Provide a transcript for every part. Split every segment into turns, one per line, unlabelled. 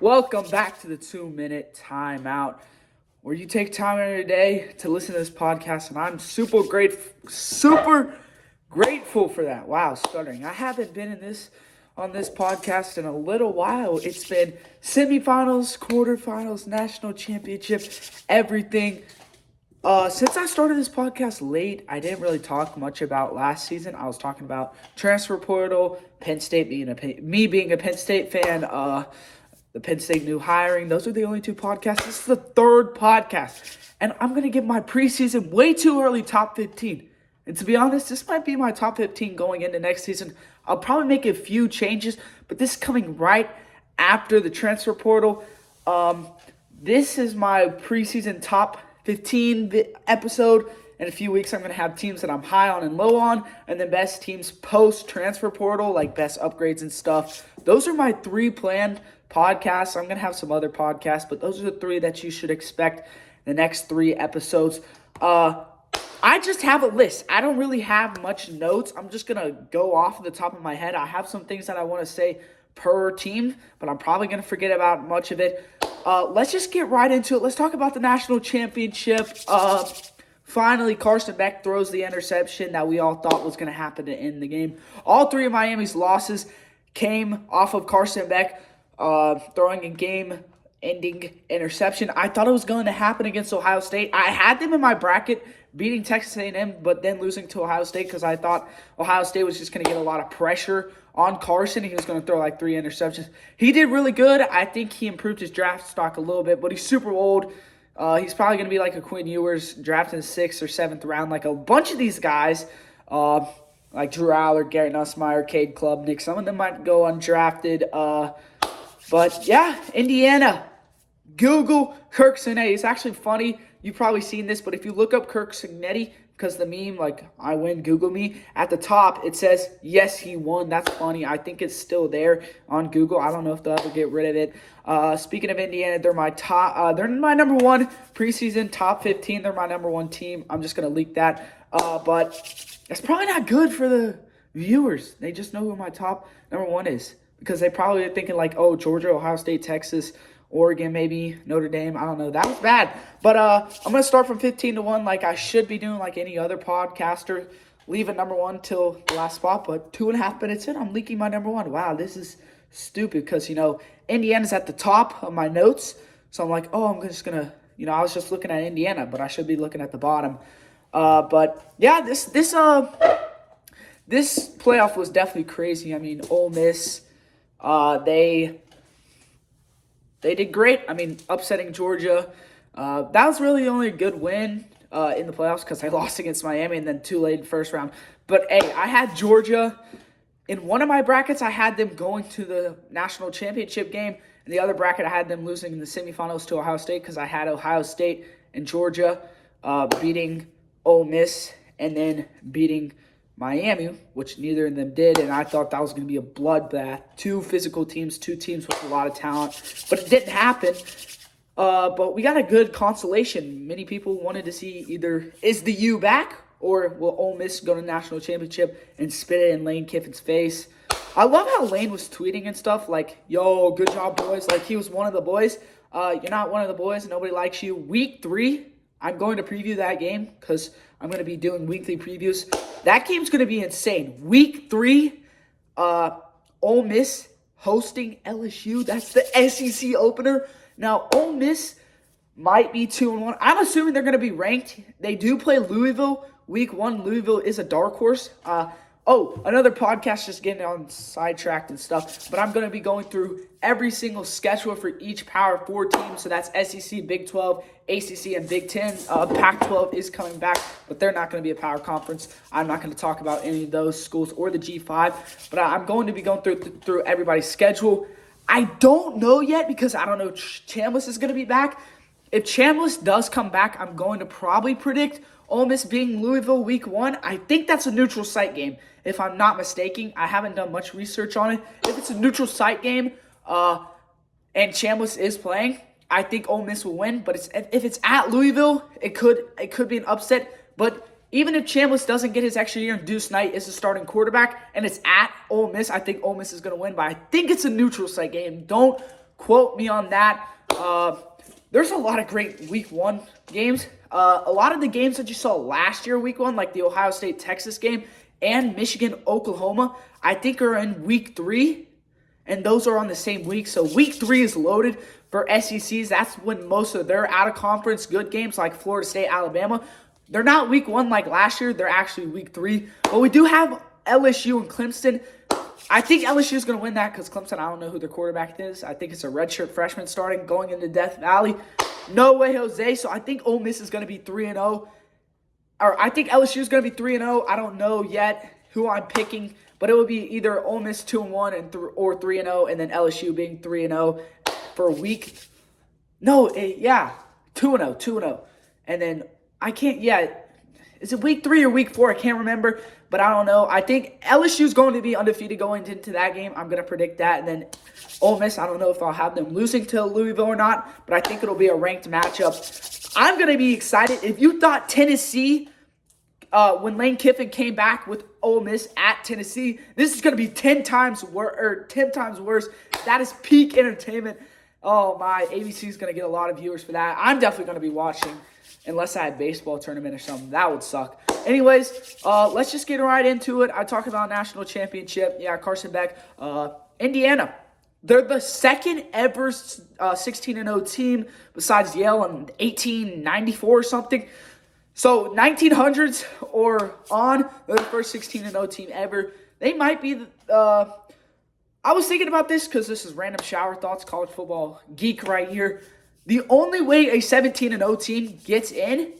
Welcome back to the 2-minute timeout, where you take time out of your day to listen to this podcast, and I'm super grateful for that. Wow, stuttering. I haven't been on this podcast in a little while. It's been semifinals, quarterfinals, national championship, everything. Since I started this podcast late, I didn't really talk much about last season. I was talking about transfer portal, Penn State being a Penn State fan, the Penn State new hiring. Those are the only two podcasts. This is the third podcast, and I'm going to give my preseason way too early top 15. And to be honest, this might be my top 15 going into next season. I'll probably make a few changes, but this is coming right after the transfer portal. This is my preseason top 15 episode. In a few weeks, I'm going to have teams that I'm high on and low on, and then best teams post-transfer portal, like best upgrades and stuff. Those are my three planned podcasts. I'm going to have some other podcasts, but those are the three that you should expect the next three episodes. I just have a list. I don't really have much notes. I'm just going to go off the top of my head. I have some things that I want to say per team, but I'm probably going to forget about much of it. Let's just get right into it. Let's talk about the national championship. Finally, Carson Beck throws the interception that we all thought was going to happen to end the game. All three of Miami's losses came off of Carson Beck throwing a game-ending interception. I thought it was going to happen against Ohio State. I had them in my bracket beating Texas A&M, but then losing to Ohio State because I thought Ohio State was just going to get a lot of pressure on Carson. He was going to throw like 3 interceptions. He did really good. I think he improved his draft stock a little bit, but he's super old. He's probably going to be like a Quinn Ewers, drafted in the 6th or 7th round, like a bunch of these guys, like Drew Aller, Garrett Nussmeier, Cade Klubnik. Some of them might go undrafted. But yeah, Indiana, Google Kirk Cinetti. It's actually funny. You've probably seen this, but if you look up Kirk Cinetti, because the meme, like, I win, Google me, at the top, it says, yes, he won. That's funny. I think it's still there on Google. I don't know if they'll ever get rid of it. Speaking of Indiana, they're my number one preseason top 15. They're my number one team. I'm just going to leak that. But it's probably not good for the viewers. They just know who my top number one is, because they probably are thinking, like, oh, Georgia, Ohio State, Texas, Oregon, maybe Notre Dame. I don't know. That was bad. But I'm going to start from 15 to 1 like I should be doing, like any other podcaster. Leave it number one till the last spot. But 2.5 minutes in, I'm leaking my number one. Wow, this is stupid because, Indiana's at the top of my notes. So I'm like, oh, I'm just going to, I was just looking at Indiana, but I should be looking at the bottom. But, yeah, this playoff was definitely crazy. I mean, Ole Miss, they did great. I mean, upsetting Georgia. That was really only a good win in the playoffs because they lost against Miami and then too late in the first round. But, hey, I had Georgia in one of my brackets. I had them going to the national championship game. In the other bracket, I had them losing in the semifinals to Ohio State because I had Ohio State and Georgia beating Ole Miss and then beating Miami, which neither of them did, and I thought that was going to be a bloodbath. 2 physical teams, 2 teams with a lot of talent, but it didn't happen. But we got a good consolation. Many people wanted to see either is the U back or will Ole Miss go to national championship and spit it in Lane Kiffin's face. I love how Lane was tweeting and stuff like, yo, good job, boys. Like he was one of the boys. You're not one of the boys. Nobody likes you. Week 3, I'm going to preview that game because I'm going to be doing weekly previews. That game's going to be insane. Week 3, Ole Miss hosting LSU. That's the SEC opener. Now, Ole Miss might be 2-1. I'm assuming they're going to be ranked. They do play Louisville. Week 1, Louisville is a dark horse. Another podcast just getting on sidetracked and stuff. But I'm going to be going through every single schedule for each Power 4 team. So that's SEC, Big 12, ACC, and Big 10. Pac-12 is coming back, but they're not going to be a power conference. I'm not going to talk about any of those schools or the G5. But I'm going to be going through everybody's schedule. I don't know yet because I don't know if Chambliss is going to be back. If Chambliss does come back, I'm going to probably predict Ole Miss being Louisville week 1. I think that's a neutral site game, if I'm not mistaken. I haven't done much research on it. If it's a neutral site game and Chambliss is playing, I think Ole Miss will win. But if it's at Louisville, it could be an upset. But even if Chambliss doesn't get his extra year and Deuce Knight is the starting quarterback and it's at Ole Miss, I think Ole Miss is going to win. But I think it's a neutral site game. Don't quote me on that. There's a lot of great week 1 games. A lot of the games that you saw last year, week 1, like the Ohio State-Texas game and Michigan-Oklahoma, I think are in week 3, and those are on the same week. So week 3 is loaded for SECs. That's when most of their out-of-conference good games, like Florida State, Alabama, they're not week 1 like last year. They're actually week 3. But we do have LSU and Clemson. I think LSU is going to win that because Clemson, I don't know who their quarterback is. I think it's a redshirt freshman starting, going into Death Valley. No way, Jose. So I think Ole Miss is going to be 3-0. Or I think LSU is going to be 3-0. I don't know yet who I'm picking, but it would be either Ole Miss 2-1 or 3-0, and then LSU being 3-0 for a week. No, 2-0. And then I can't, is it week 3 or week 4? I can't remember, but I don't know. I think LSU is going to be undefeated going into that game. I'm going to predict that. And then Ole Miss, I don't know if I'll have them losing to Louisville or not, but I think it'll be a ranked matchup. I'm going to be excited. If you thought Tennessee, when Lane Kiffin came back with Ole Miss at Tennessee, this is going to be 10 times worse. That is peak entertainment. Oh, my. ABC is going to get a lot of viewers for that. I'm definitely going to be watching. Unless I had baseball tournament or something. That would suck. Anyways, let's just get right into it. I talk about national championship. Yeah, Carson Beck. Indiana. They're the second ever 16-0 team besides Yale in 1894 or something. So 1900s or on, they're the first 16-0 team ever. They might be I was thinking about this because this is random shower thoughts, college football geek right here. The only way a 17-0 team gets in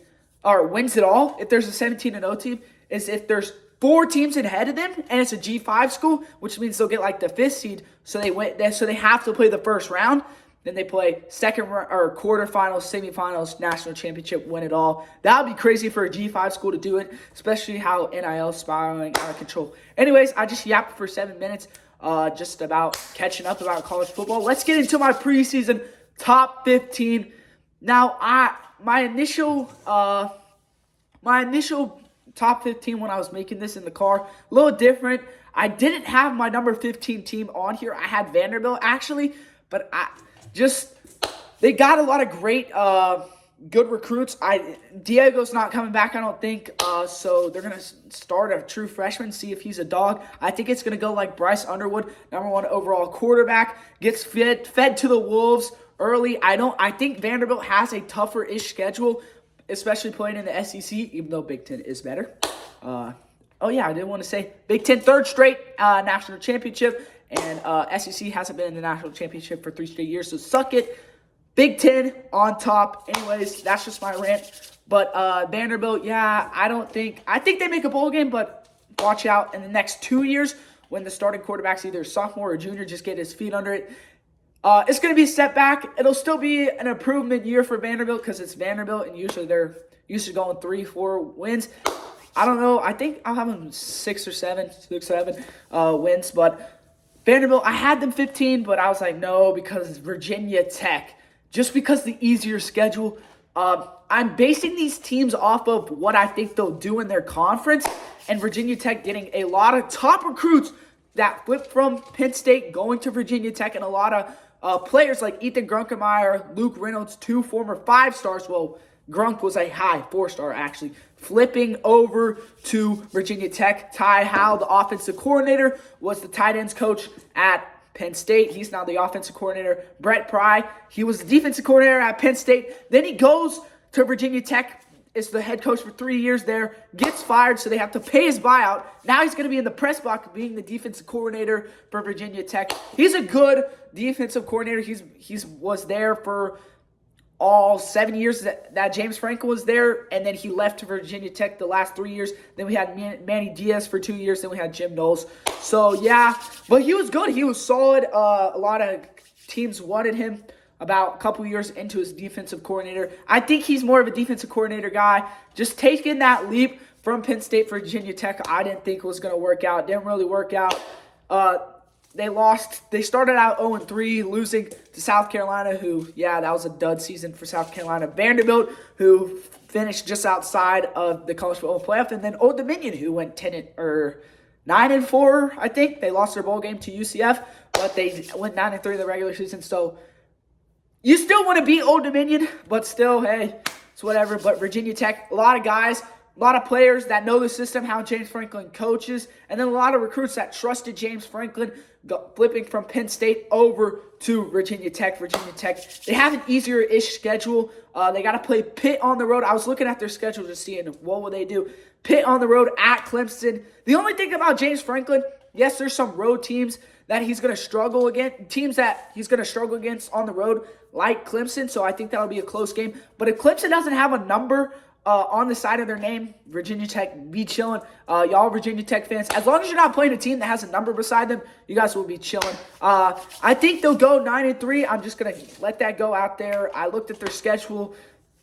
or wins it all, if there's a 17-0 team, is if there's 4 teams ahead of them and it's a G5 school, which means they'll get like the 5th seed. So they have to play the first round. Then they play second or quarterfinals, semifinals, national championship, win it all. That would be crazy for a G5 school to do it, especially how NIL is spiraling out of control. Anyways, I just yapped for 7 minutes just about catching up about college football. Let's get into my preseason top 15. Now, my initial top 15 when I was making this in the car, a little different. I didn't have my number 15 team on here. I had Vanderbilt actually, but they got a lot of great good recruits. Diego's not coming back, I don't think. So they're gonna start a true freshman, see if he's a dog. I think it's gonna go like Bryce Underwood, number 1 overall quarterback, gets fed to the wolves early. I think Vanderbilt has a tougher-ish schedule, especially playing in the SEC, even though Big Ten is better. I didn't want to say Big Ten, 3rd straight national championship, and SEC hasn't been in the national championship for 3 straight years, so suck it. Big Ten on top. Anyways, that's just my rant. But Vanderbilt, I think they make a bowl game, but watch out in the next 2 years when the starting quarterback's either sophomore or junior, just get his feet under it. It's going to be a step back. It'll still be an improvement year for Vanderbilt because it's Vanderbilt, and usually they're used to going 3-4 wins. I don't know. I think I'll have them 6 or 7 wins. But Vanderbilt, I had them 15, but I was like, no, because Virginia Tech. Just because the easier schedule. I'm basing these teams off of what I think they'll do in their conference. And Virginia Tech getting a lot of top recruits that flipped from Penn State going to Virginia Tech, and a lot of players like Ethan Grunkemeyer, Luke Reynolds, 2 former 5-stars. Well, Grunk was a high 4-star actually, flipping over to Virginia Tech. Ty Howell, the offensive coordinator, was the tight ends coach at Penn State. He's now the offensive coordinator. Brett Pry, he was the defensive coordinator at Penn State. Then he goes to Virginia Tech, is the head coach for 3 years there, gets fired, so they have to pay his buyout. Now he's going to be in the press box being the defensive coordinator for Virginia Tech. He's a good defensive coordinator. He was there for all 7 years that James Franklin was there, and then he left to Virginia Tech the last 3 years. Then we had Manny Diaz for 2 years. Then we had Jim Knowles. So, but he was good. He was solid. A lot of teams wanted him about a couple years into his defensive coordinator. I think he's more of a defensive coordinator guy. Just taking that leap from Penn State, Virginia Tech, I didn't think was going to work out. Didn't really work out. They lost. They started out 0-3, losing to South Carolina, who, that was a dud season for South Carolina. Vanderbilt, who finished just outside of the college football playoff, and then Old Dominion, who went 9-4, I think. They lost their bowl game to UCF, but they went 9-3 in the regular season. So you still want to beat Old Dominion, but still, hey, it's whatever. But Virginia Tech, a lot of guys, a lot of players that know the system, how James Franklin coaches, and then a lot of recruits that trusted James Franklin, flipping from Penn State over to Virginia Tech. Virginia Tech, they have an easier-ish schedule. They got to play Pitt on the road. I was looking at their schedule just seeing what will they do. Pitt on the road at Clemson. The only thing about James Franklin, yes, there's some road teams that he's going to struggle against, teams that he's going to struggle against on the road, like Clemson, so I think that'll be a close game. But if Clemson doesn't have a number on the side of their name, Virginia Tech be chilling. Y'all Virginia Tech fans, as long as you're not playing a team that has a number beside them, you guys will be chilling. I think they'll go 9-3. I'm just going to let that go out there. I looked at their schedule.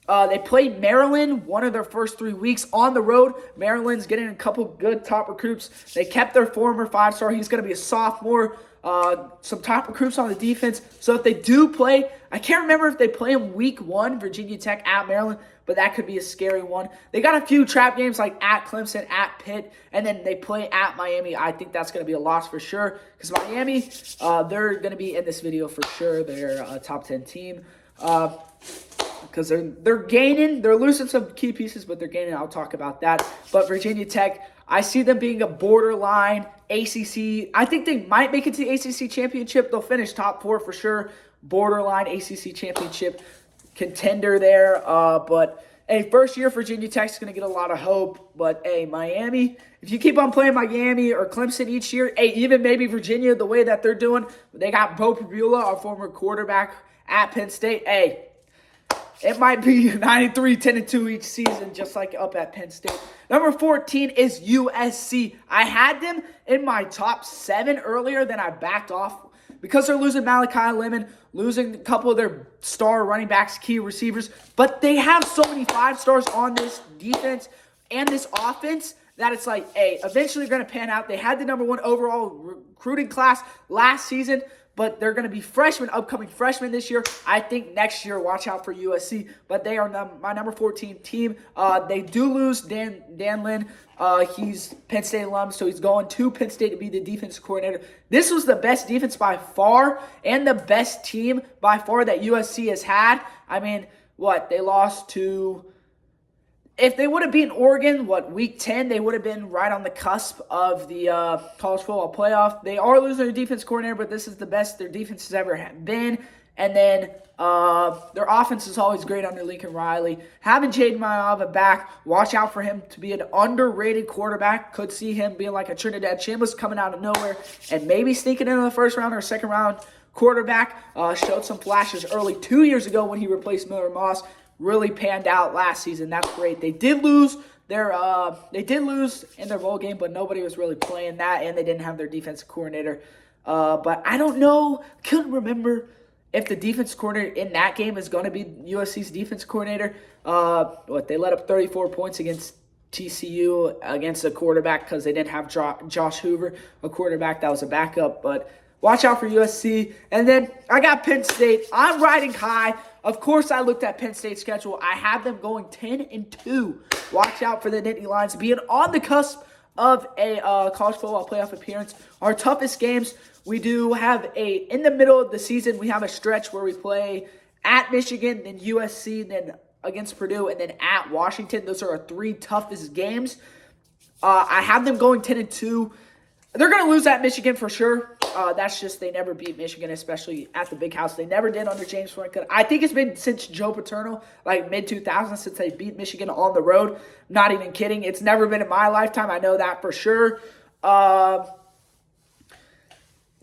They played Maryland one of their first 3 weeks on the road. Maryland's getting a couple good top recruits. They kept their former 5-star. He's going to be a sophomore. Some top recruits on the defense. So if they do play, I can't remember if they play in week 1, Virginia Tech at Maryland, but that could be a scary one. They got a few trap games like at Clemson, at Pitt, and then they play at Miami. I think that's going to be a loss for sure because Miami, they're going to be in this video for sure. They're a top 10 team. Because they're gaining. They're losing some key pieces, but they're gaining. I'll talk about that. But Virginia Tech, I see them being a borderline ACC. I think they might make it to the ACC championship. They'll finish top 4 for sure. Borderline ACC championship contender there. But, hey, first year Virginia Tech's going to get a lot of hope. But, hey, Miami, if you keep on playing Miami or Clemson each year, hey, even maybe Virginia, the way that they're doing, they got Bo Pribula, our former quarterback at Penn State. Hey, it might be 9-3, 10-2 each season, just like up at Penn State. Number 14 is USC. I had them in my top 7 earlier, then I backed off because they're losing Malachi Lemon, losing a couple of their star running backs, key receivers. But they have so many 5-stars on this defense and this offense that it's like, hey, eventually they're going to pan out. They had the number 1 overall recruiting class last season, but they're going to be upcoming freshmen this year. I think next year, watch out for USC. But they are my number 14 team. They do lose Dan Lynn. He's Penn State alum, so he's going to Penn State to be the defense coordinator. This was the best defense by far and the best team by far that USC has had. I mean, they lost to... If they would have beaten Oregon, week 10, they would have been right on the cusp of the college football playoff. They are losing their defense coordinator, but this is the best their defense has ever been. And then their offense is always great under Lincoln Riley. Having Jaden Maiava back, watch out for him to be an underrated quarterback. Could see him being like a Trinidad Chambers coming out of nowhere and maybe sneaking into the first round or second round quarterback. Showed some flashes early 2 years ago when he replaced Miller Moss. Really panned out last season. That's great. They did lose in their bowl game, but nobody was really playing that, and they didn't have their defensive coordinator. But I don't know. Couldn't remember if the defense coordinator in that game is going to be USC's defense coordinator. They let up 34 points against TCU against a quarterback because they didn't have Josh Hoover, a quarterback that was a backup. But watch out for USC. And then I got Penn State. I'm riding high. Of course, I looked at Penn State's schedule. I have them going 10-2. Watch out for the Nittany Lions being on the cusp of a college football playoff appearance. Our toughest games, we do have in the middle of the season, we have a stretch where we play at Michigan, then USC, then against Purdue, and then at Washington. Those are our 3 toughest games. I have them going 10-2. They're going to lose at Michigan for sure. That's just they never beat Michigan, especially at the Big House. They never did under James Franklin. I think it's been since Joe Paterno, like mid-2000s, since they beat Michigan on the road. Not even kidding. It's never been in my lifetime. I know that for sure.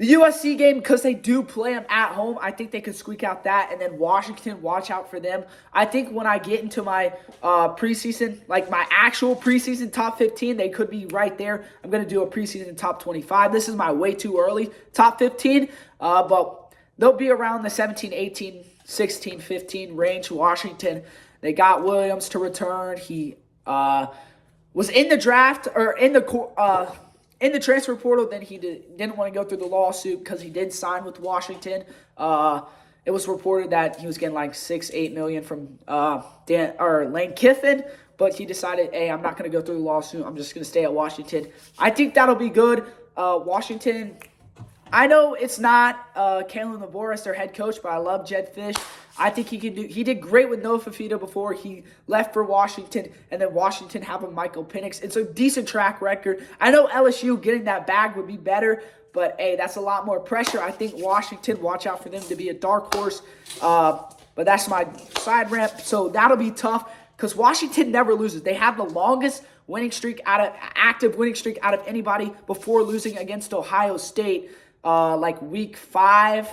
The USC game, because they do play them at home, I think they could squeak out that. And then Washington, watch out for them. I think when I get into my preseason, like my actual preseason top 15, they could be right there. I'm going to do a preseason top 25. This is my way too early top 15. But they'll be around the 17, 18, 16, 15 range. Washington, they got Williams to return. He was in the draft or in the transfer portal. Then he didn't want to go through the lawsuit because he did sign with Washington. It was reported that he was getting like 6-8 million from Lane Kiffin, but he decided, hey, I'm not going to go through the lawsuit. I'm just going to stay at Washington. I think that'll be good. Washington, I know it's not Kalen DeBoer, their head coach, but I love Jed Fish. I think he can do. He did great with Noah Fafita before he left for Washington, and then Washington having Michael Penix. It's a decent track record. I know LSU getting that bag would be better, but hey, that's a lot more pressure. I think Washington, watch out for them to be a dark horse. But that's my side rant. So that'll be tough because Washington never loses. They have the longest active winning streak out of anybody before losing against Ohio State, like week 5.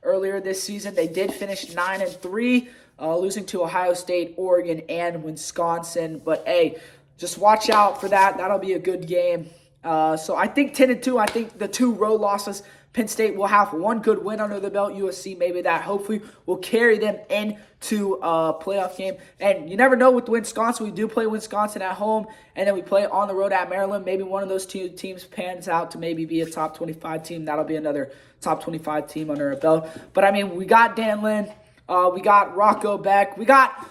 Earlier this season, they did finish 9-3, losing to Ohio State, Oregon, and Wisconsin. But hey, just watch out for that. That'll be a good game. So I think 10-2. I think the 2 road losses, Penn State will have 1 good win under the belt. USC, maybe that hopefully will carry them into a playoff game. And you never know with Wisconsin. We do play Wisconsin at home, and then we play on the road at Maryland. Maybe one of those 2 teams pans out to maybe be a top 25 team. That'll be another top 25 team under our belt. But, I mean, we got Dan Lin. We got Rocco Beck. We got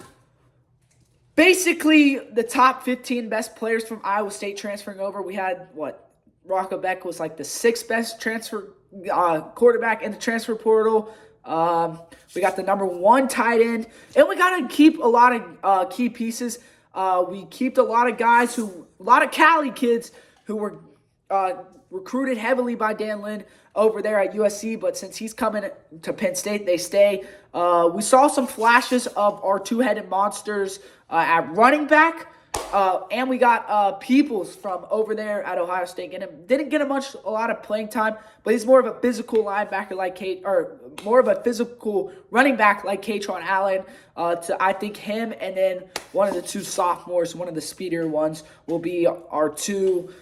basically the top 15 best players from Iowa State transferring over. We had, Rocco Beck was like the 6th best transfer quarterback in the transfer portal. We got the number 1 tight end. And we got to keep a lot of key pieces. We keep a lot of guys a lot of Cali kids who were recruited heavily by Dan Lin over there at USC, but since he's coming to Penn State, they stay. We saw some flashes of our 2-headed monsters at running back, and we got Peoples from over there at Ohio State. Didn't get a lot of playing time, but he's more of a physical linebacker like more of a physical running back like Katron Allen. I think him and then one of the 2 sophomores, one of the speedier ones, will be our 2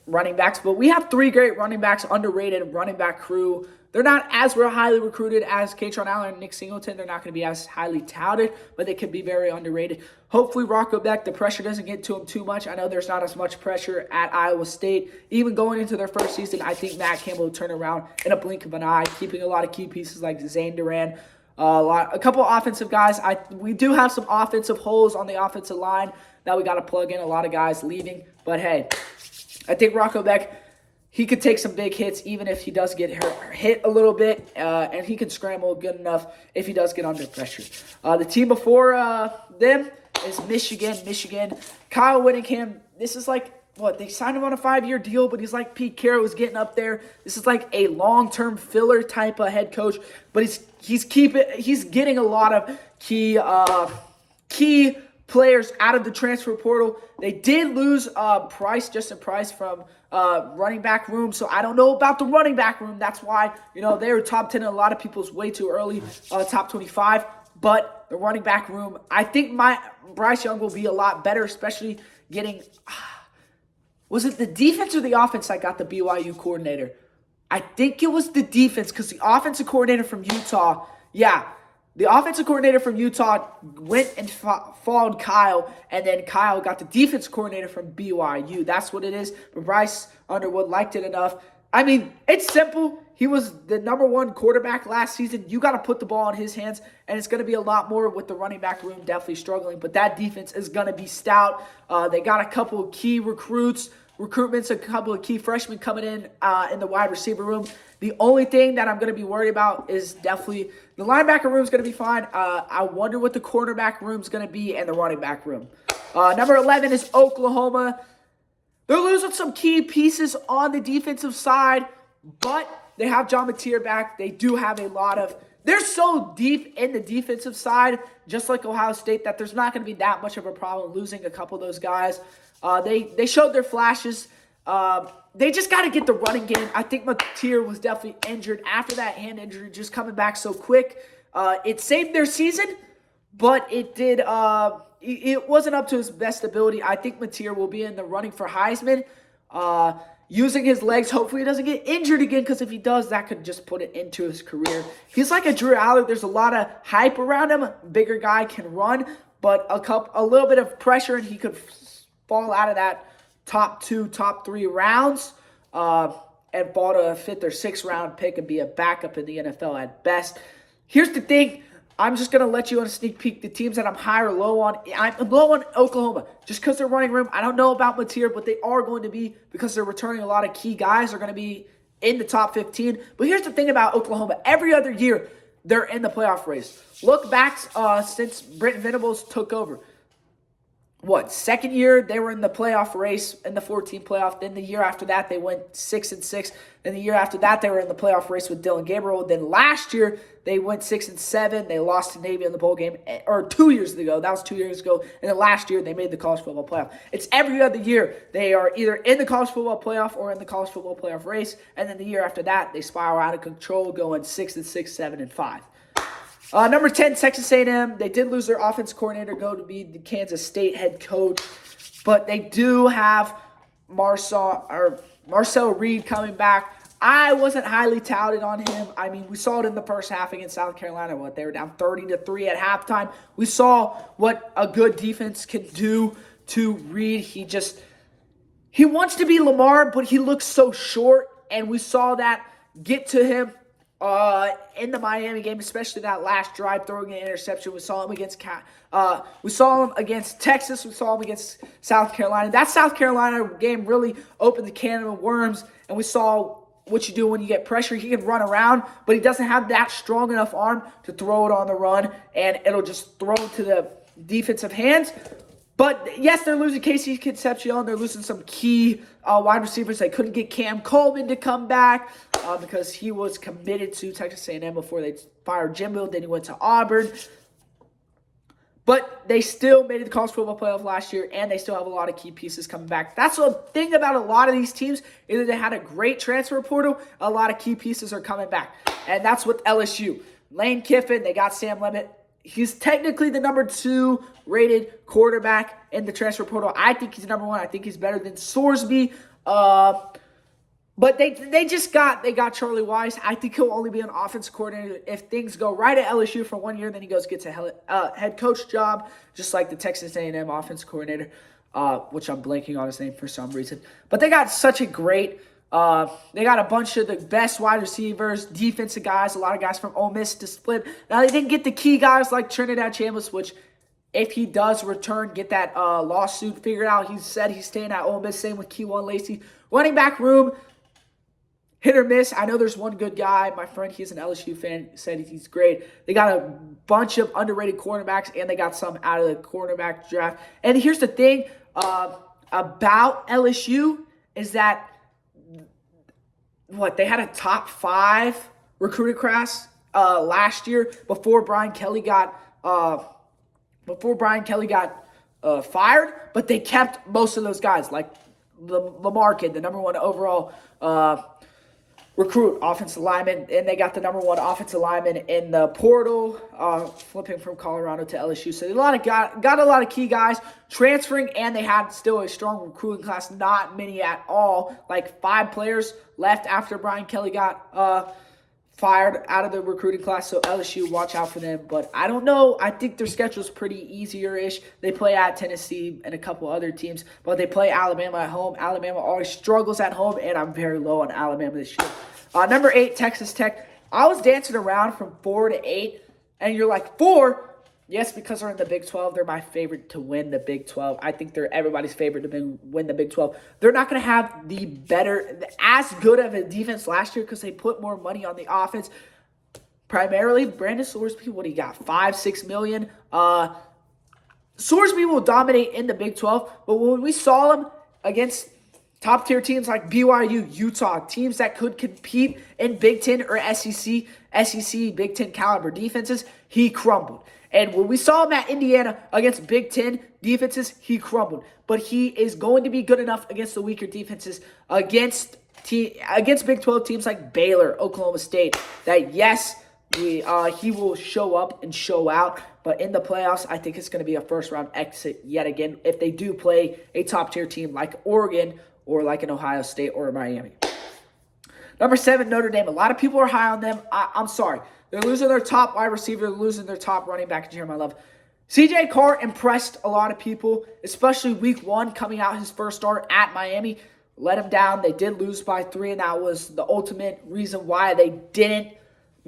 running backs. But we have 3 great running backs, underrated running back crew. They're not as highly recruited as Katron Allen and Nick Singleton. They're not going to be as highly touted, but they could be very underrated. Hopefully Rocco Beck, the pressure doesn't get to him too much. I know there's not as much pressure at Iowa State. Even going into their first season, I think Matt Campbell will turn around in a blink of an eye, keeping a lot of key pieces like Zane Duran. A couple of offensive guys. We do have some offensive holes on the offensive line that we got to plug in. A lot of guys leaving. But hey, I think Rocco Beck, he could take some big hits even if he does get hit a little bit, and he can scramble good enough if he does get under pressure. The team before them is Michigan. Kyle Whittingham, this is like, they signed him on a 5-year deal, but he's like Pete Carroll was getting up there. This is like a long-term filler type of head coach, but he's getting a lot of key players out of the transfer portal. They did lose Justin Price from running back room, so I don't know about the running back room. That's why, they were top 10 in a lot of people's way too early, top 25. But the running back room, I think Bryce Young will be a lot better, especially getting was it the defense or the offense that got the BYU coordinator? I think it was the defense because the offensive coordinator from Utah, the offensive coordinator from Utah went and followed Kyle, and then Kyle got the defense coordinator from BYU. That's what it is. But Bryce Underwood liked it enough. I mean, it's simple. He was the number 1 quarterback last season. You got to put the ball in his hands, and it's going to be a lot more with the running back room definitely struggling. But that defense is going to be stout. They got a couple of key recruitments, a couple of key freshmen coming in the wide receiver room. The only thing that I'm going to be worried about is definitely the linebacker room is going to be fine. I wonder what the cornerback room is going to be and the running back room. Number 11 is Oklahoma. They're losing some key pieces on the defensive side, but they have John Mateer back. They do have a lot of – they're so deep in the defensive side, just like Ohio State, that there's not going to be that much of a problem losing a couple of those guys. They showed their flashes. They just got to get the running game. I think Mateer was definitely injured after that hand injury, just coming back so quick. It saved their season, but it did it wasn't up to his best ability. I think Mateer will be in the running for Heisman. Using his legs, hopefully he doesn't get injured again, because if he does, that could just put it into his career. He's like a Drew Aller. There's a lot of hype around him. Bigger guy can run, but a little bit of pressure, and he could fall out of that top 2, top 3 rounds and fall to a 5th or 6th round pick and be a backup in the NFL at best. Here's the thing. I'm just going to let you on a sneak peek. The teams that I'm high or low on, I'm low on Oklahoma. Just because they're running room. I don't know about Mateer, but they are going to be, because they're returning a lot of key guys, are going to be in the top 15. But here's the thing about Oklahoma. Every other year, they're in the playoff race. Look back since Brent Venables took over. Second year, they were in the playoff race, in the 14 playoff. Then the year after that, they went 6-6. Then the year after that, they were in the playoff race with Dylan Gabriel. Then last year, they went 6-7. They lost to Navy in the bowl game, or 2 years ago. That was 2 years ago. And then last year, they made the college football playoff. It's every other year. They are either in the college football playoff or in the college football playoff race. And then the year after that, they spiral out of control, going 6-6, 7-5. Number 10, Texas A&M. They did lose their offense coordinator, go to be the Kansas State head coach. But they do have Marcel Reed coming back. I wasn't highly touted on him. I mean, we saw it in the first half against South Carolina. They were down 30-3 at halftime. We saw what a good defense can do to Reed. He wants to be Lamar, but he looks so short. And we saw that get to him in the Miami game, especially that last drive, throwing an interception. We saw him against Texas. We saw him against South Carolina. That South Carolina game really opened the can of worms, and we saw what you do when you get pressure. He can run around, but he doesn't have that strong enough arm to throw it on the run, and it'll just throw to the defensive hands. But yes, they're losing Casey Concepcion. They're losing some key wide receivers. They couldn't get Cam Coleman to come back because he was committed to Texas A&M before they fired Jimbo. Then he went to Auburn. But they still made it to the college football playoff last year, and they still have a lot of key pieces coming back. That's the thing about a lot of these teams. Either they had a great transfer portal, a lot of key pieces are coming back. And that's with LSU. Lane Kiffin, they got Sam Levitt. He's technically the number 2 rated quarterback in the transfer portal. I think he's number 1. I think he's better than Sorsby. But they got Charlie Weiss. I think he'll only be an offensive coordinator if things go right at LSU for 1 year. Then he gets a head coach job, just like the Texas A&M offensive coordinator, which I'm blanking on his name for some reason. But they got such a great. They got a bunch of the best wide receivers, defensive guys, a lot of guys from Ole Miss to split. Now, they didn't get the key guys like Trinidad Chambliss, which if he does return, get that lawsuit figured out. He said he's staying at Ole Miss. Same with Keywan Lacey. Running back room, hit or miss. I know there's one good guy. My friend, he's an LSU fan, said he's great. They got a bunch of underrated cornerbacks, and they got some out of the cornerback draft. And here's the thing about LSU is that they had a top 5 recruiting class last year before Brian Kelly got fired, but they kept most of those guys, like Lamar kid, the number 1 overall recruit, offensive lineman, and they got the number 1 offensive lineman in the portal, flipping from Colorado to LSU. So they got a lot of key guys transferring, and they had still a strong recruiting class. Not many at all, like 5 players left after Brian Kelly got fired out of the recruiting class. So LSU, watch out for them. But I don't know. I think their schedule's pretty easier-ish. They play at Tennessee and a couple other teams, but they play Alabama at home. Alabama always struggles at home, and I'm very low on Alabama this year. Number 8, Texas Tech. I was dancing around from 4 to 8, and you're like, 4? Yes, because they're in the Big 12. They're my favorite to win the Big 12. I think they're everybody's favorite to win the Big 12. They're not going to have as good of a defense last year because they put more money on the offense. Primarily, Brandon Sorsby, what do you got? $5-6 million. Sorsby will dominate in the Big 12, but when we saw him against top-tier teams like BYU, Utah, teams that could compete in Big Ten or SEC, Big Ten caliber defenses, he crumbled. And when we saw him at Indiana against Big Ten defenses, he crumbled. But he is going to be good enough against the weaker defenses, against Big 12 teams like Baylor, Oklahoma State, that yes, he will show up and show out. But in the playoffs, I think it's going to be a first-round exit yet again if they do play a top-tier team like Oregon or like an Ohio State or Miami. Number 7, Notre Dame. A lot of people are high on them. I'm sorry. They're losing their top wide receiver. They're losing their top running back, Jeremiah Love. C.J. Carr impressed a lot of people, especially week 1 coming out his first start at Miami. Let him down. They did lose by 3, and that was the ultimate reason why they didn't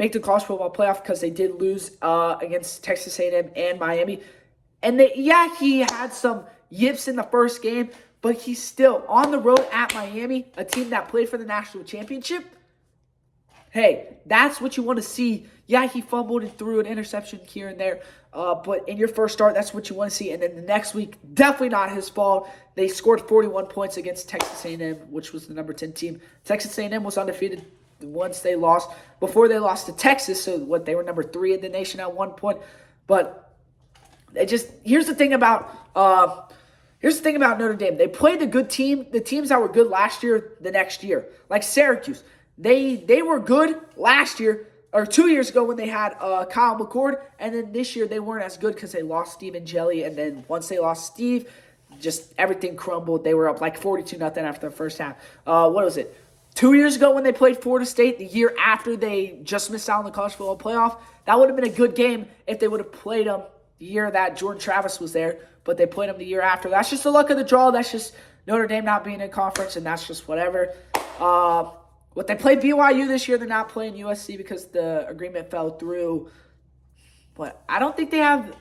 make the college football playoff because they did lose against Texas A&M and Miami. And he had some yips in the first game, but he's still on the road at Miami, a team that played for the national championship. Hey, that's what you want to see. Yeah, he fumbled and threw an interception here and there, but in your first start, that's what you want to see. And then the next week, definitely not his fault. They scored 41 points against Texas A&M, which was the number 10 team. Texas A&M was undefeated once they lost, before they lost to Texas. So they were number 3 in the nation at one point. But here's the thing about Notre Dame. They played the good team, the teams that were good last year, the next year, like Syracuse. They were good last year, or 2 years ago when they had Kyle McCord, and then this year they weren't as good because they lost Steve and Jelly, and then once they lost Steve, just everything crumbled. They were up like 42-0 after the first half. What was it? 2 years ago when they played Florida State, the year after they just missed out on the college football playoff, that would have been a good game if they would have played them the year that Jordan Travis was there, but they played them the year after. That's just the luck of the draw. That's just Notre Dame not being in conference, and that's just whatever. What they played BYU this year, they're not playing USC because the agreement fell through. But I don't think they have.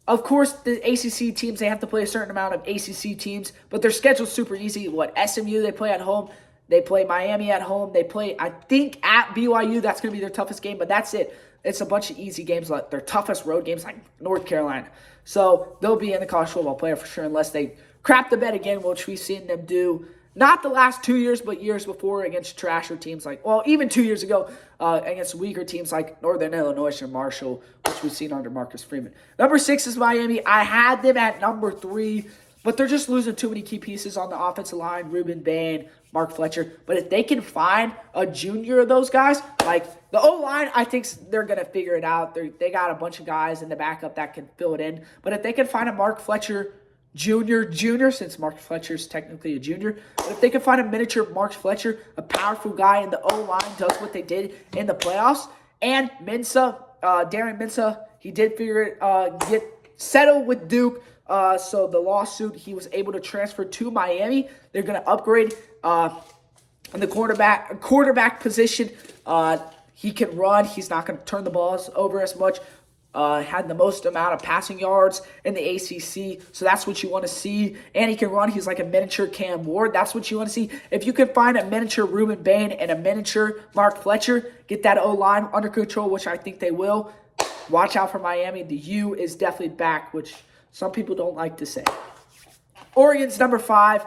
Of course, the ACC teams, they have to play a certain amount of ACC teams, but their schedule's super easy. SMU, they play at home. They play Miami at home. They play, I think, at BYU. That's going to be their toughest game, but that's it. It's a bunch of easy games. Like their toughest road games, like North Carolina. So they'll be in the college football playoff for sure unless they crap the bed again, which we've seen them do. Not the last 2 years, but years before against trasher teams even 2 years ago against weaker teams like Northern Illinois and Marshall, which we've seen under Marcus Freeman. Number 6 is Miami. I had them at number 3, but they're just losing too many key pieces on the offensive line, Ruben Bain, Mark Fletcher. But if they can find a junior of those guys, like the O-line, I think they're going to figure it out. They got a bunch of guys in the backup that can fill it in. But if they can find a Mark Fletcher Junior, since Mark Fletcher is technically a junior. But if they can find a miniature Mark Fletcher, a powerful guy in the O-line, does what they did in the playoffs. And Darren Mensah, he did get settled with Duke. So the lawsuit, he was able to transfer to Miami. They're going to upgrade in the quarterback position. He can run. He's not going to turn the balls over as much. Had the most amount of passing yards in the ACC, so that's what you want to see. And he can run. He's like a miniature Cam Ward. That's what you want to see. If you can find a miniature Ruben Bain and a miniature Mark Fletcher, get that O-line under control, which I think they will. Watch out for Miami. The U is definitely back, which some people don't like to say. Oregon's number 5.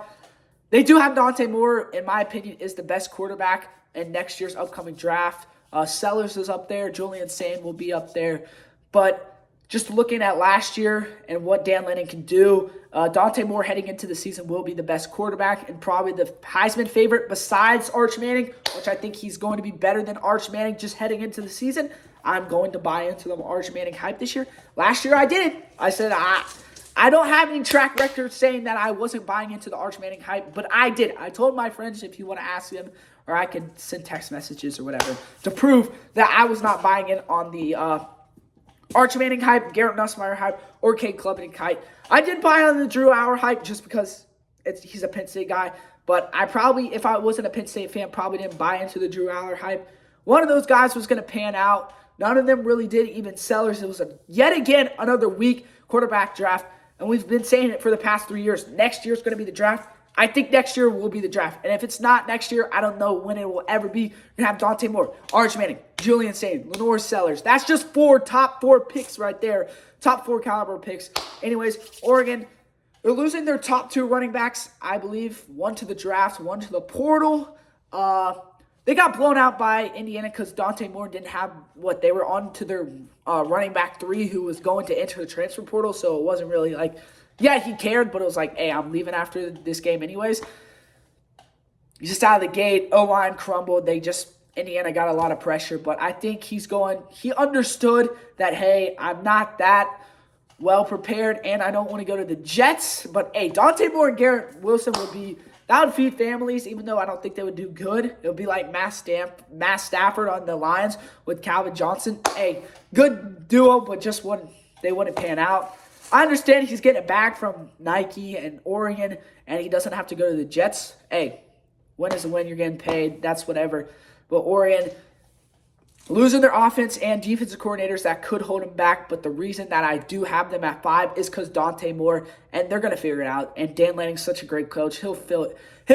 They do have Dante Moore, in my opinion, is the best quarterback in next year's upcoming draft. Sellers is up there. Julian Sain will be up there. But just looking at last year and what Dan Lanning can do, Dante Moore heading into the season will be the best quarterback and probably the Heisman favorite besides Arch Manning, which I think he's going to be better than Arch Manning just heading into the season. I'm going to buy into the Arch Manning hype this year. Last year I didn't. I said I don't have any track record saying that I wasn't buying into the Arch Manning hype, but I did. I told my friends if you want to ask them, or I could send text messages or whatever to prove that I was not buying in on the Arch Manning hype, Garrett Nussmeier hype, or Cade Klubnik hype. I did buy on the Drew Allar hype just because he's a Penn State guy. But I probably, if I wasn't a Penn State fan, probably didn't buy into the Drew Allar hype. One of those guys was going to pan out. None of them really did, even Sellers. It was yet again another weak quarterback draft. And we've been saying it for the past 3 years. Next year is going to be the draft. I think next year will be the draft. And if it's not next year, I don't know when it will ever be. You're going to have Dante Moore, Arch Manning, Julian Sain, Lenore Sellers. That's just top 4 picks right there. Top 4 caliber picks. Anyways, Oregon, they're losing their top 2 running backs, I believe. One to the draft, one to the portal. They got blown out by Indiana because Dante Moore didn't have they were on to their running back 3 who was going to enter the transfer portal. So it wasn't really like, yeah, he cared, but it was like, hey, I'm leaving after this game anyways. Just out of the gate, O-line crumbled. Indiana got a lot of pressure, but I think he understood that, hey, I'm not that well prepared and I don't want to go to the Jets. But, hey, Dante Moore and Garrett Wilson that would feed families, even though I don't think they would do good. It would be like Matt Stafford on the Lions with Calvin Johnson. Hey, good duo, but they wouldn't pan out. I understand he's getting it back from Nike and Oregon, and he doesn't have to go to the Jets. Hey, win is a win. You're getting paid. That's whatever. But Oregon, losing their offense and defensive coordinators that could hold them back, but the reason that I do have them at 5 is because Dante Moore, and they're going to figure it out. And Dan Lanning's such a great coach. He'll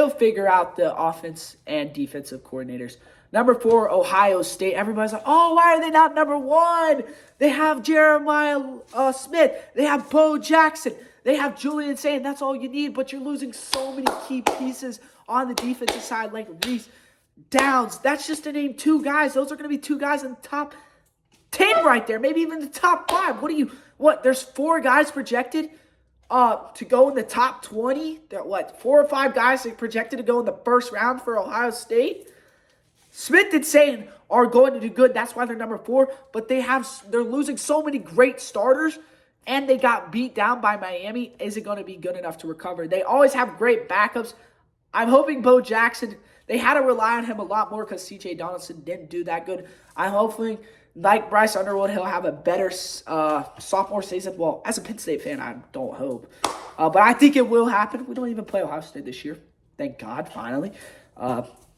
figure out the offense and defensive coordinators. Number 4, Ohio State. Everybody's like, oh, why are they not number 1? They have Jeremiah Smith. They have Bo Jackson. They have Julian Saint. That's all you need, but you're losing so many key pieces on the defensive side like Reese Downs. That's just to name 2 guys. Those are going to be 2 guys in the top 10 right there, maybe even the top 5. There's 4 guys projected to go in the top 20. 4 or 5 guys projected to go in the first round for Ohio State. Smith and Saint are going to do good. That's why they're number 4. But they're losing so many great starters, and they got beat down by Miami. Is it going to be good enough to recover? They always have great backups. I'm hoping Bo Jackson, they had to rely on him a lot more because C.J. Donaldson didn't do that good. I'm hoping, like Bryce Underwood, he'll have a better sophomore season. Well, as a Penn State fan, I don't hope. But I think it will happen. We don't even play Ohio State this year. Thank God, finally.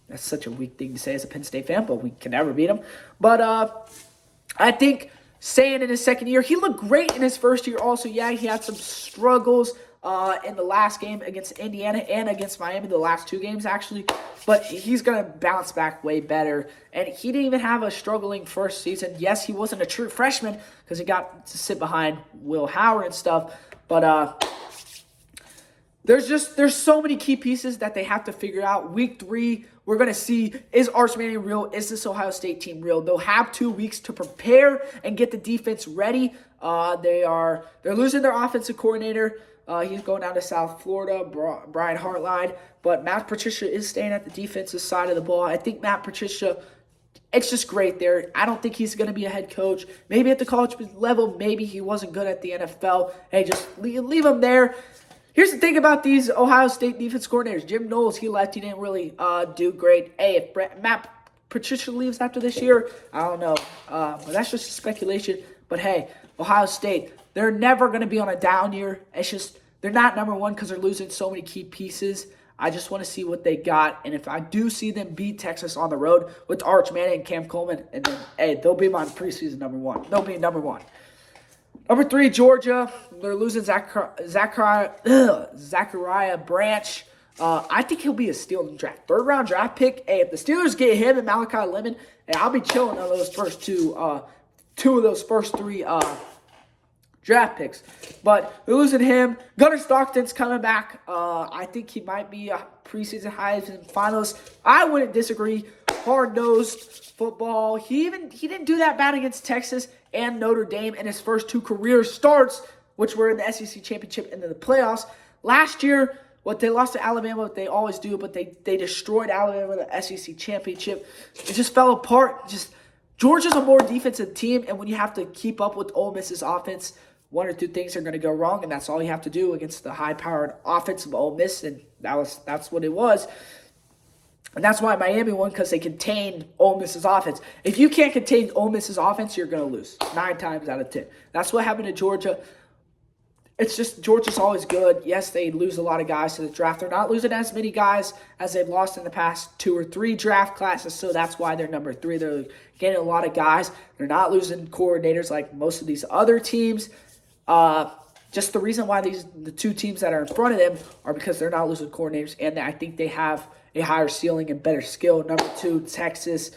That's such a weak thing to say as a Penn State fan, but we can never beat them. But I think Saint in his second year, he looked great in his first year also. Yeah, he had some struggles in the last game against Indiana and against Miami, the last 2 games actually. But he's going to bounce back way better. And he didn't even have a struggling first season. Yes, he wasn't a true freshman because he got to sit behind Will Howard and stuff. But there's so many key pieces that they have to figure out. Week 3, we're going to see, is Arch Manning real? Is this Ohio State team real? They'll have 2 weeks to prepare and get the defense ready. They're losing their offensive coordinator. He's going down to South Florida, Brian Hartline. But Matt Patricia is staying at the defensive side of the ball. I think Matt Patricia, it's just great there. I don't think he's going to be a head coach. Maybe at the college level, maybe he wasn't good at the NFL. Hey, just leave him there. Here's the thing about these Ohio State defense coordinators. Jim Knowles, he left. He didn't really do great. Hey, if Matt Patricia leaves after this year, I don't know. But that's just speculation. But hey, Ohio State, they're never going to be on a down year. It's just they're not number 1 because they're losing so many key pieces. I just want to see what they got. And if I do see them beat Texas on the road with Arch Manning and Cam Coleman, and then, hey, they'll be my preseason number 1. They'll be number 1. Number 3, Georgia. They're losing Zachariah Branch. I think he'll be a steal in the draft. 3rd-round draft pick. Hey, if the Steelers get him and Malachi Lemon, hey, I'll be chilling on those first 2 of those first 3 draft picks. But they're losing him. Gunnar Stockton's coming back. I think he might be a preseason Heisman finalist. I wouldn't disagree. Hard-nosed football. He didn't do that bad against Texas and Notre Dame in his first 2 career starts, which were in the SEC Championship and then the playoffs. Last year, they lost to Alabama, what they always do, but they destroyed Alabama in the SEC Championship. It just fell apart. Georgia's a more defensive team, and when you have to keep up with Ole Miss's offense, 1 or 2 things are going to go wrong, and that's all you have to do against the high-powered offense of Ole Miss, and that's what it was. And that's why Miami won, because they contained Ole Miss's offense. If you can't contain Ole Miss's offense, you're going to lose 9 times out of 10. That's what happened to Georgia. It's just Georgia's always good. Yes, they lose a lot of guys to the draft. They're not losing as many guys as they've lost in the past 2 or 3 draft classes, so that's why they're number 3. They're getting a lot of guys. They're not losing coordinators like most of these other teams. Just the reason why the 2 teams that are in front of them are because they're not losing coordinators, and I think they have a higher ceiling and better skill. Number 2, Texas.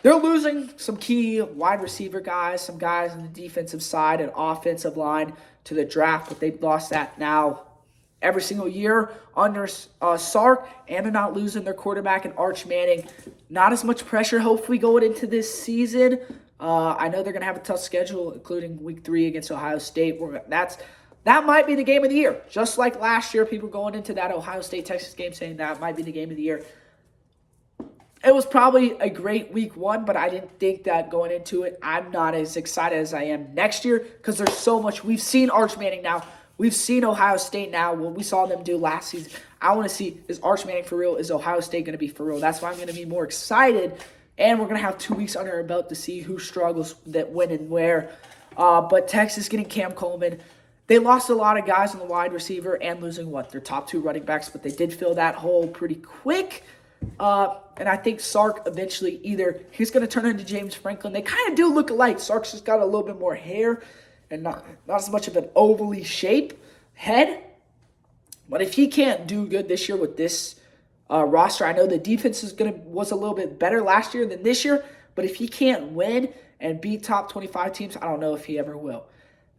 They're losing some key wide receiver guys, some guys on the defensive side and offensive line to the draft, but they've lost that now every single year under Sark, and they're not losing their quarterback and Arch Manning. Not as much pressure, hopefully, going into this season. I know they're going to have a tough schedule, including Week 3 against Ohio State. That might be the game of the year. Just like last year, people going into that Ohio State-Texas game saying that might be the game of the year. It was probably a great Week 1, but I didn't think that going into it. I'm not as excited as I am next year because there's so much. We've seen Arch Manning now. We've seen Ohio State now. What we saw them do last season. I want to see, is Arch Manning for real? Is Ohio State going to be for real? That's why I'm going to be more excited. And we're going to have 2 weeks under our belt to see who struggles, that when and where. But Texas getting Cam Coleman. They lost a lot of guys on the wide receiver and losing their top 2 running backs, but they did fill that hole pretty quick. And I think Sark eventually either he's going to turn into James Franklin. They kind of do look alike. Sark's just got a little bit more hair and not as much of an ovally shaped head. But if he can't do good this year with this roster, I know the defense was a little bit better last year than this year. But if he can't win and beat top 25 teams, I don't know if he ever will.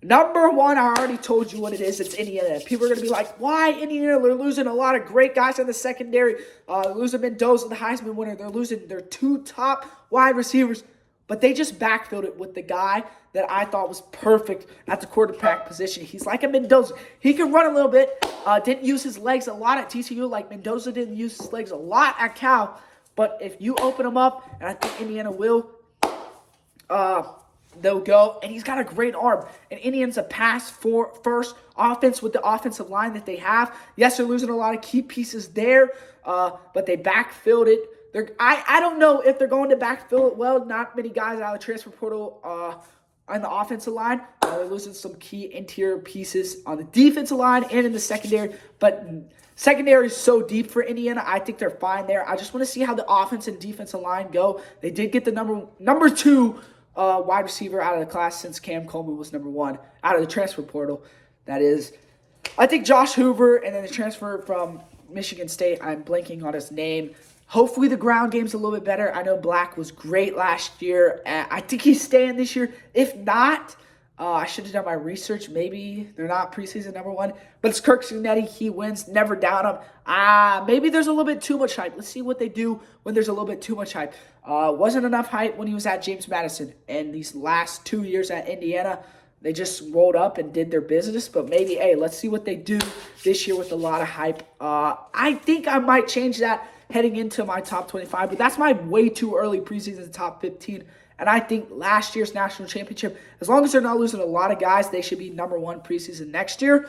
Number one, I already told you what it is. It's Indiana. People are going to be like, why Indiana? They're losing a lot of great guys in the secondary. Losing Mendoza, the Heisman winner. They're losing their 2 top wide receivers. But they just backfilled it with the guy that I thought was perfect at the quarterback position. He's like a Mendoza. He can run a little bit. Didn't use his legs a lot at TCU like Mendoza didn't use his legs a lot at Cal. But if you open him up, and I think Indiana will, they'll go. And he's got a great arm. And Indiana's a pass-first offense with the offensive line that they have. Yes, they're losing a lot of key pieces there, but they backfilled it. I don't know if they're going to backfill it well. Not many guys out of the transfer portal on the offensive line. They're losing some key interior pieces on the defensive line and in the secondary. But secondary is so deep for Indiana. I think they're fine there. I just want to see how the offense and defensive line go. They did get the number 2 wide receiver out of the class since Cam Coleman was number 1 out of the transfer portal. That is, I think Josh Hoover, and then the transfer from Michigan State. I'm blanking on his name. Hopefully the ground game's a little bit better. I know Black was great last year. I think he's staying this year. If not, I should have done my research. Maybe they're not preseason number 1. But it's Kirk Cincinnati. He wins. Never doubt him. Maybe there's a little bit too much hype. Let's see what they do when there's a little bit too much hype. Wasn't enough hype when he was at James Madison. And these last 2 years at Indiana, they just rolled up and did their business. But maybe, hey, let's see what they do this year with a lot of hype. I think I might change that heading into my top 25, but that's my way too early preseason top 15. And I think last year's national championship, as long as they're not losing a lot of guys, they should be number 1 preseason next year.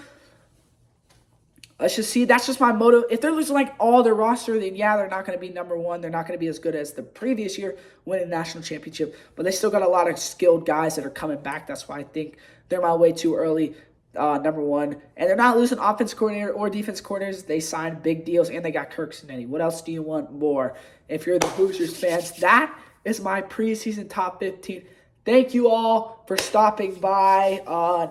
Let's just see. That's just my motto. If they're losing like all their roster, then yeah, they're not going to be number 1. They're not going to be as good as the previous year winning national championship. But they still got a lot of skilled guys that are coming back. That's why I think they're my way too early. Number 1, and they're not losing offense coordinator or defense coordinators. They signed big deals, and they got Kirk Cincinnati. What else do you want more? If you're the Hoosiers fans, that is my preseason top 15. Thank you all for stopping by.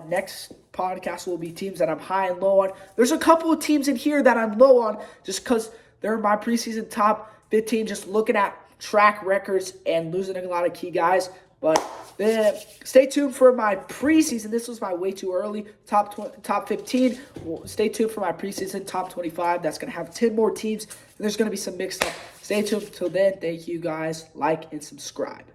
Next podcast will be teams that I'm high and low on. There's a couple of teams in here that I'm low on just because they're my preseason top 15, just looking at track records and losing a lot of key guys. But stay tuned for my preseason. This was my way too early top 15. Stay tuned for my preseason top 25. That's going to have 10 more teams. And there's going to be some mixed up. Stay tuned until then. Thank you guys. Like and subscribe.